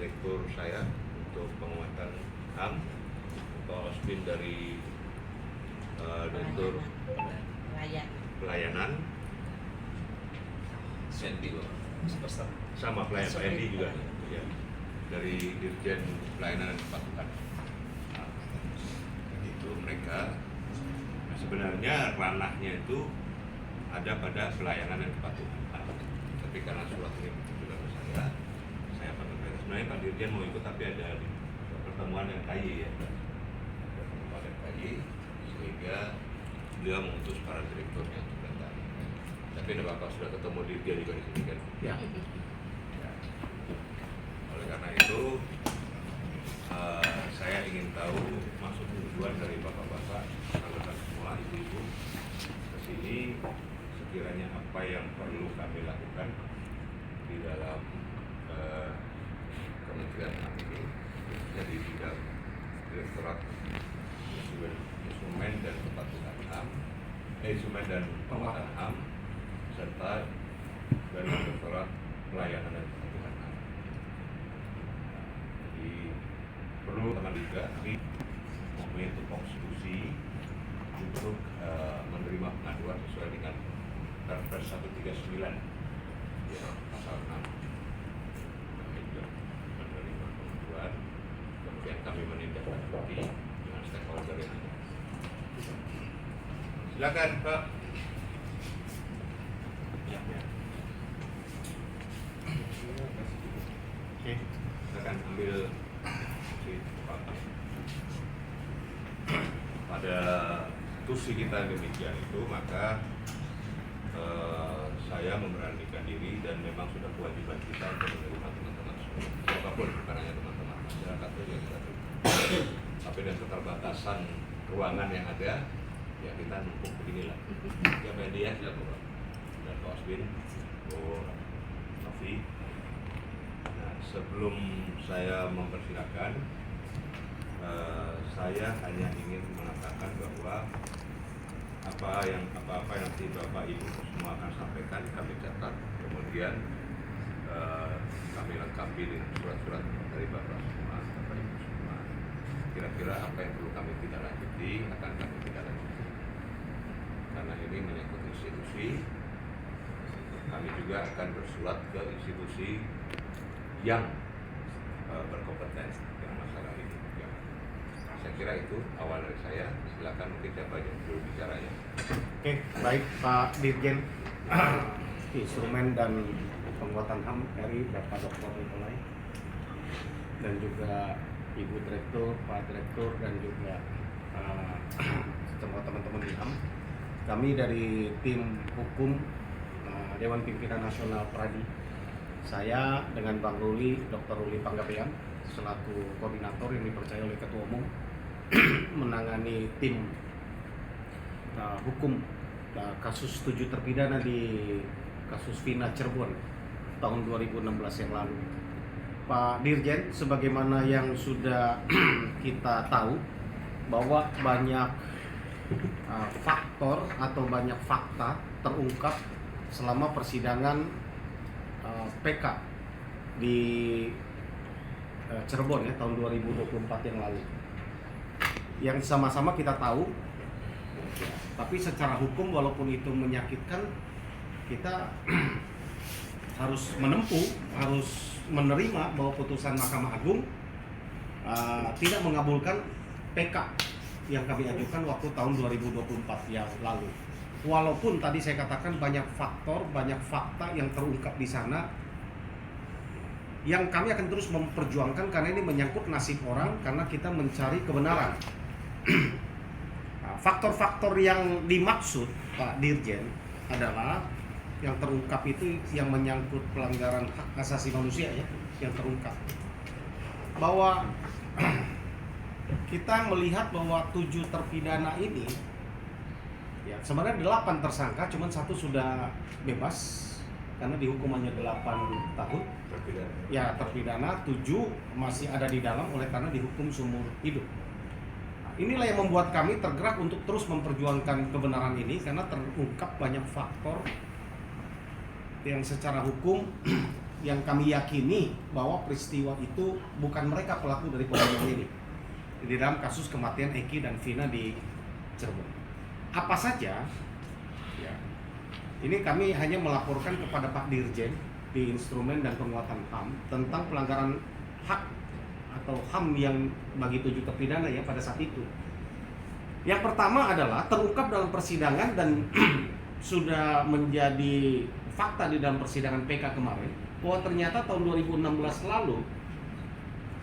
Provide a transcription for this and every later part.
direktur saya untuk penguatan HAM, Pak Osbin dari direktur pelayanan, sama pelayan Pak Endi juga ya, dari Dirjen Pelayanan dan Kepatuhan. Nah, itu mereka sebenarnya ranahnya itu ada pada pelayanan dan kepatuhan. Tapi karena surat ini juga ke saya pakai. Sebenarnya Pak Dirjen mau ikut tapi ada di pertemuan yang KY ya, pertemuan yang KY, sehingga beliau mengutus para direkturnya untuk datang. Tapi ada Bapak sudah ketemu Dirjen juga di sini kan? Ya. Ya. Oleh karena itu saya ingin tahu maksud tujuan dari bapak-bapak, saudara semua, ibu-ibu ke sini, sekiranya apa yang perlu kami lakukan di dalam Kementerian HAM ini, khususnya di bidang Direktorat Instrumen dan Kepatuhan HAM, Instrumen dan Penguatan HAM, serta dari Direktorat Pelayanan dan Kepatuhan HAM. Jadi perlu teman juga kami membentuk konstitusi untuk menerima pengaduan sesuai dengan Perpres 139 ya, pasal 6. Kami juga menerima pengaduan, kemudian kami menindaklanjuti dengan stakeholder yang ada. Silakan Pak. Ya. Oke, silakan ambil. Pada tusi kita demikian itu, maka saya memberanikan diri dan memang sudah kewajiban kita untuk menerima teman-teman semua, siapapun, bukan hanya teman-teman masyarakat saja kita terima. Tapi dengan keterbatasan ruangan yang ada, ya kita numpuk beginilah. Siapa yang dia? Silakan dan Pak Osbin, Bu Novi. Nah, sebelum saya mempersilakan, saya hanya ingin mengatakan bahwa apa-apa yang nanti Bapak Ibu semua akan sampaikan kami catat, kemudian kami lengkapi dengan surat-surat dari Bapak semua, Bapak Ibu semua. Kira-kira apa yang perlu kami tidak lanjuti akan kami tidak lanjuti. Karena ini menyangkut institusi, kami juga akan bersurat ke institusi yang berkompetensi dengan masalah ini. Saya kira itu awal dari saya. Silakan mungkin siapa yang dulu bicara ya. Oke, baik Pak Dirjen Instrumen dan Penguatan HAM RI, Bapak Dr. Nikolai, dan juga Ibu Direktur, Pak Direktur, dan juga semua teman-teman di HAM. Kami dari tim hukum Dewan Pimpinan Nasional Pradi, saya dengan Bang Ruli, Dr. Ruli Panggabean selaku koordinator yang dipercaya oleh Ketua Umum menangani tim hukum kasus 7 terpidana di kasus Vina Cirebon tahun 2016 yang lalu. Pak Dirjen, sebagaimana yang sudah kita tahu bahwa banyak faktor atau banyak fakta terungkap selama persidangan PK di Cirebon ya tahun 2024 yang lalu, yang sama-sama kita tahu, tapi secara hukum walaupun itu menyakitkan, kita harus menempuh, harus menerima bahwa putusan Mahkamah Agung tidak mengabulkan PK yang kami ajukan waktu tahun 2024 yang lalu. Walaupun tadi saya katakan banyak faktor, banyak fakta yang terungkap di sana, yang kami akan terus memperjuangkan karena ini menyangkut nasib orang, karena kita mencari kebenaran. Faktor-faktor yang dimaksud Pak Dirjen adalah yang terungkap itu yang menyangkut pelanggaran hak asasi manusia ya, yang terungkap. Bahwa kita melihat bahwa 7 terpidana ini ya sebenarnya 8 tersangka, cuman 1 sudah bebas karena dihukumannya 8 tahun. Ya terpidana, 7 masih ada di dalam oleh karena dihukum seumur hidup. Inilah yang membuat kami tergerak untuk terus memperjuangkan kebenaran ini, karena terungkap banyak faktor yang secara hukum yang kami yakini bahwa peristiwa itu bukan mereka pelaku dari pembunuhan ini di dalam kasus kematian Eki dan Vina di Cirebon. Apa saja? Ya. Ini kami hanya melaporkan kepada Pak Dirjen di Instrumen dan Penguatan HAM tentang pelanggaran hak atau HAM yang bagi 7 terpidana ya pada saat itu. Yang pertama adalah terungkap dalam persidangan dan sudah menjadi fakta di dalam persidangan PK kemarin bahwa ternyata tahun 2016 lalu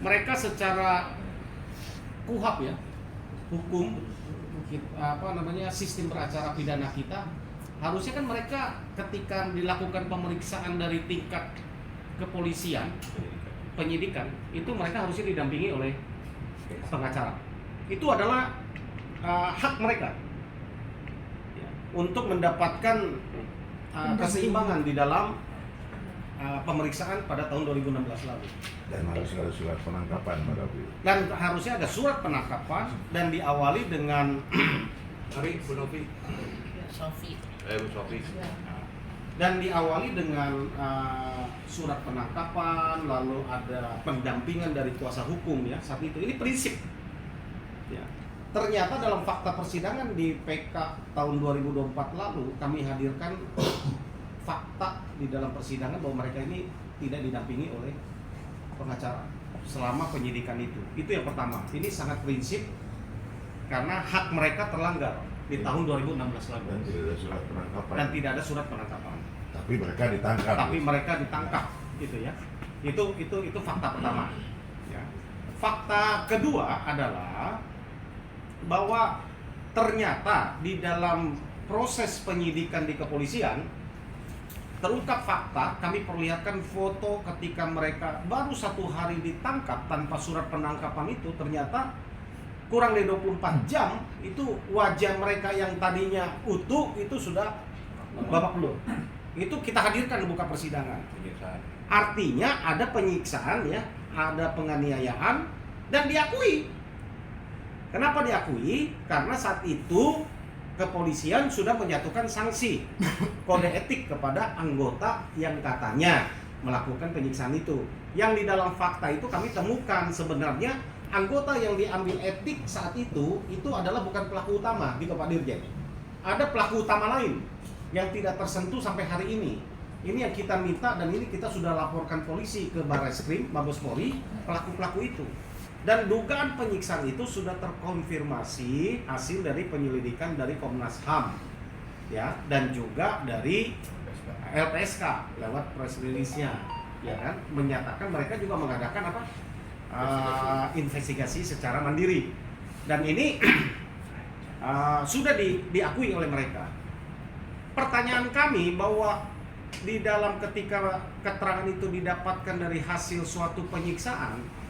mereka secara KUHP ya, hukum sistem beracara pidana kita, harusnya kan mereka ketika dilakukan pemeriksaan dari tingkat kepolisian penyidikan itu mereka harusnya didampingi oleh pengacara. Itu adalah hak mereka ya, untuk mendapatkan keseimbangan di dalam pemeriksaan pada tahun 2016 lalu. Dan harus ada surat penangkapan pada Bu. Dan harusnya ada surat penangkapan dan diawali dengan Bu Novi. Sofi. Bu Sofi. Dan diawali dengan surat penangkapan, lalu ada pendampingan dari kuasa hukum ya saat itu. Ini prinsip. Ya. Ternyata dalam fakta persidangan di PK tahun 2024 lalu kami hadirkan fakta di dalam persidangan bahwa mereka ini tidak didampingi oleh pengacara selama penyidikan itu. Itu yang pertama. Ini sangat prinsip karena hak mereka terlanggar di tahun 2016 lalu. Dan tidak ada surat penangkapan. Dan tidak ada surat penangkapan. Tapi mereka ditangkap. Tapi mereka ditangkap, gitu ya. Itu fakta pertama. Ya. Fakta kedua adalah bahwa ternyata di dalam proses penyidikan di kepolisian terungkap fakta, kami perlihatkan foto ketika mereka baru 1 hari ditangkap tanpa surat penangkapan itu, ternyata kurang dari 24 jam itu wajah mereka yang tadinya utuh itu sudah babak belur. Itu kita hadirkan di muka persidangan. Artinya ada penyiksaan ya, ada penganiayaan dan diakui. Kenapa diakui? Karena saat itu kepolisian sudah menyatukan sanksi kode etik kepada anggota yang katanya melakukan penyiksaan itu. Yang di dalam fakta itu kami temukan sebenarnya anggota yang diambil etik saat itu adalah bukan pelaku utama di Pak Dirjen. Ada pelaku utama lain yang tidak tersentuh sampai hari ini. Ini yang kita minta dan ini kita sudah laporkan polisi ke Barreskrim, Mabes Polri, pelaku-pelaku itu. Dan dugaan penyiksaan itu sudah terkonfirmasi hasil dari penyelidikan dari Komnas HAM ya, dan juga dari LPSK lewat press release-nya ya kan, menyatakan mereka juga mengadakan investigasi secara mandiri dan ini sudah diakui oleh mereka. Pertanyaan kami bahwa di dalam ketika keterangan itu didapatkan dari hasil suatu penyiksaan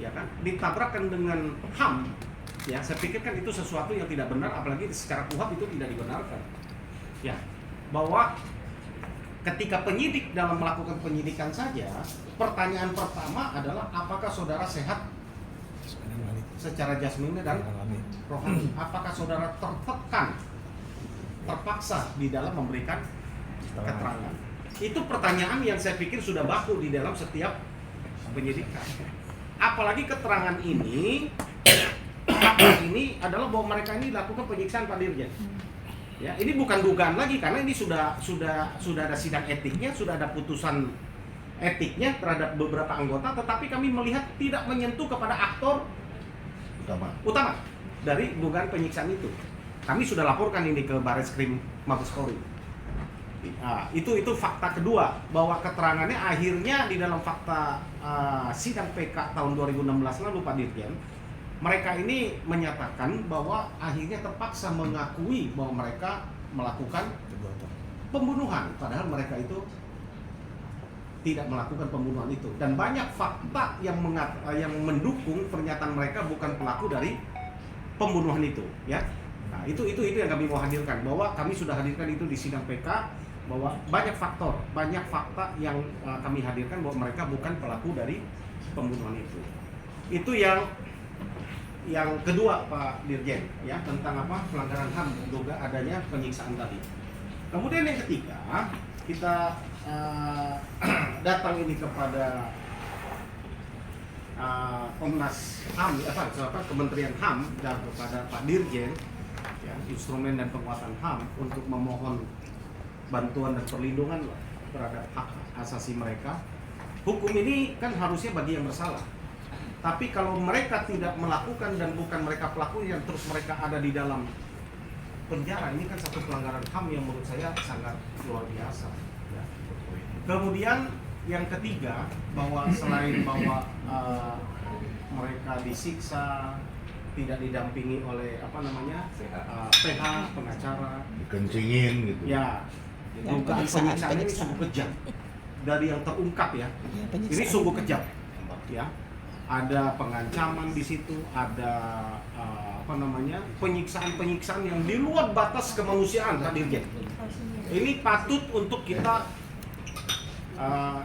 ya kan, ditabrakkan dengan HAM ya, saya pikir kan itu sesuatu yang tidak benar, apalagi secara KUHP itu tidak dibenarkan ya, bahwa ketika penyidik dalam melakukan penyidikan saja, pertanyaan pertama adalah apakah saudara sehat secara jasmani dan rohani, apakah saudara tertekan, terpaksa di dalam memberikan keterangan. Itu pertanyaan yang saya pikir sudah baku di dalam setiap penyidikan. Apalagi keterangan ini adalah bahwa mereka ini lakukan penyiksaan Pak Dirjen. Ya, ini bukan dugaan lagi karena ini sudah ada sidang etiknya, sudah ada putusan etiknya terhadap beberapa anggota, tetapi kami melihat tidak menyentuh kepada aktor utama dari dugaan penyiksaan itu. Kami sudah laporkan ini ke Barreskrim Mabes Polri. Itu fakta kedua, bahwa keterangannya akhirnya di dalam fakta sidang PK tahun 2016 lalu Pak Dirjen, mereka ini menyatakan bahwa akhirnya terpaksa mengakui bahwa mereka melakukan pembunuhan, padahal mereka itu tidak melakukan pembunuhan itu, dan banyak fakta yang mendukung pernyataan mereka bukan pelaku dari pembunuhan itu ya. Nah, itu yang kami mau hadirkan, bahwa kami sudah hadirkan itu di sidang PK, bahwa banyak fakta yang kami hadirkan bahwa mereka bukan pelaku dari pembunuhan itu. Itu yang kedua Pak Dirjen ya, tentang pelanggaran HAM, duga adanya penyiksaan tadi. Kemudian yang ketiga, kita datang ini kepada Komnas HAM, Kementerian HAM dan kepada Pak Dirjen, ya, Instrumen dan Penguatan HAM untuk memohon bantuan dan perlindungan terhadap hak asasi mereka. Hukum ini kan harusnya bagi yang bersalah. Tapi kalau mereka tidak melakukan dan bukan mereka pelakunya, terus mereka ada di dalam penjara, ini kan satu pelanggaran HAM yang menurut saya sangat luar biasa. Ya. Kemudian yang ketiga, bahwa selain bahwa mereka disiksa, tidak didampingi oleh PH, pengacara, dikencingin gitu. ya, Yang dugaan penyiksaan ini sungguh kejam. Dari yang terungkap ya, ini sungguh kejam. Ya, ada pengancaman di situ, ada penyiksaan yang di luar batas kemanusiaan, Pak Dirjen. Ini patut untuk kita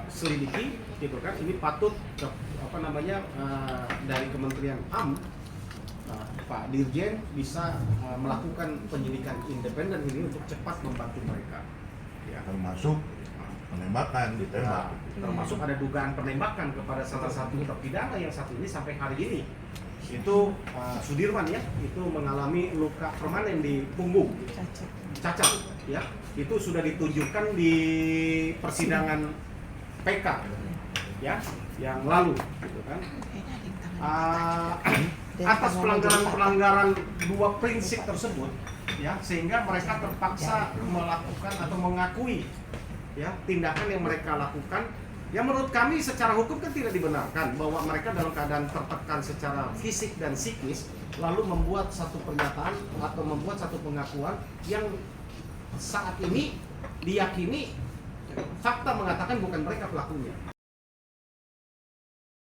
selidiki, gitu kan? Ini patut dari Kementerian HAM, Pak Dirjen bisa melakukan penyidikan independen ini untuk cepat membantu mereka. Ya. Termasuk penembakan, ditembak. Termasuk ada dugaan penembakan kepada salah satu terpidana yang satu ini sampai hari ini. Itu Sudirman ya, itu mengalami luka permanen di punggung, cacat ya. Itu sudah ditunjukkan di persidangan PK ya yang lalu, gitu kan. Atas pelanggaran dua prinsip tersebut ya, sehingga mereka terpaksa melakukan atau mengakui ya tindakan yang mereka lakukan. Ya menurut kami secara hukum kan tidak dibenarkan bahwa mereka dalam keadaan tertekan secara fisik dan psikis lalu membuat satu pernyataan atau membuat satu pengakuan yang saat ini diyakini fakta mengatakan bukan mereka pelakunya.